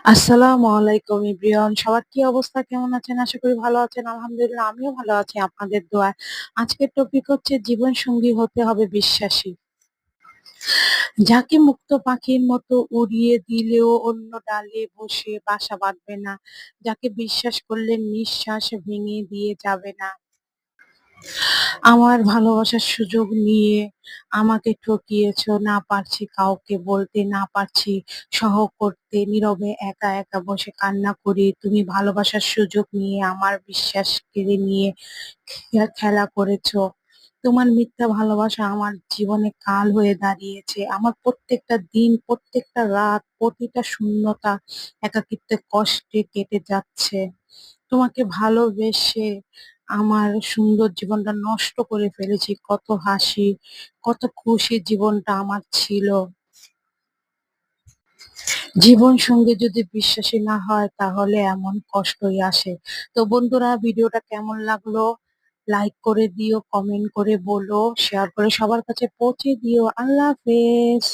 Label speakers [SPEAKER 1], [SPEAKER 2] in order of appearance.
[SPEAKER 1] আসসালামু আলাইকুম এভরিওয়ান। সবার কি অবস্থা? কেমন আছেন? আশা করি ভালো আছেন। আলহামদুলিল্লাহ আমিও ভালো আছি আপনাদের দোয়ায়। আজকের টপিক হচ্ছে জীবন সঙ্গী হতে হবে বিশ্বাসী। যাকে মুক্ত পাখির মতো উড়িয়ে দিলেও অন্য ডালে বসে বাসা বাঁধবে না। যাকে বিশ্বাস করলে নিঃশ্বাস ভেঙে দিয়ে যাবে না। আমার ভালোবাসার সুযোগ নিয়ে আমাকে ঠকিয়েছ। না পারছি কাউকে বলতে, না পারছি সহ করতে। নীরবে একা একা বসে কান্না করি। তুমি ভালোবাসার সুযোগ নিয়ে আমার বিশ্বাস কেড়ে নিয়ে খেলা করেছ। তোমার মিথ্যা ভালোবাসা আমার জীবনে কাল হয়ে দাঁড়িয়েছে। আমার প্রত্যেকটা দিন, প্রত্যেকটা রাত, প্রতিটা শূন্যতা একাকিত্বে কষ্টে কেটে যাচ্ছে। তোমাকে ভালোবেসে আমার সুন্দর জীবনটা নষ্ট করে ফেলেছি। কত হাসি, কত খুশি জীবনটা আমার ছিল। জীবন সঙ্গী যদি বিশ্বাসী না হয় তাহলে এমন কষ্টই আসে। তো বন্ধুরা, ভিডিওটা কেমন লাগলো? লাইক করে দিও, কমেন্ট করে বলো, শেয়ার করে সবার কাছে পৌঁছে দিও। আল্লাহ হাফেজ।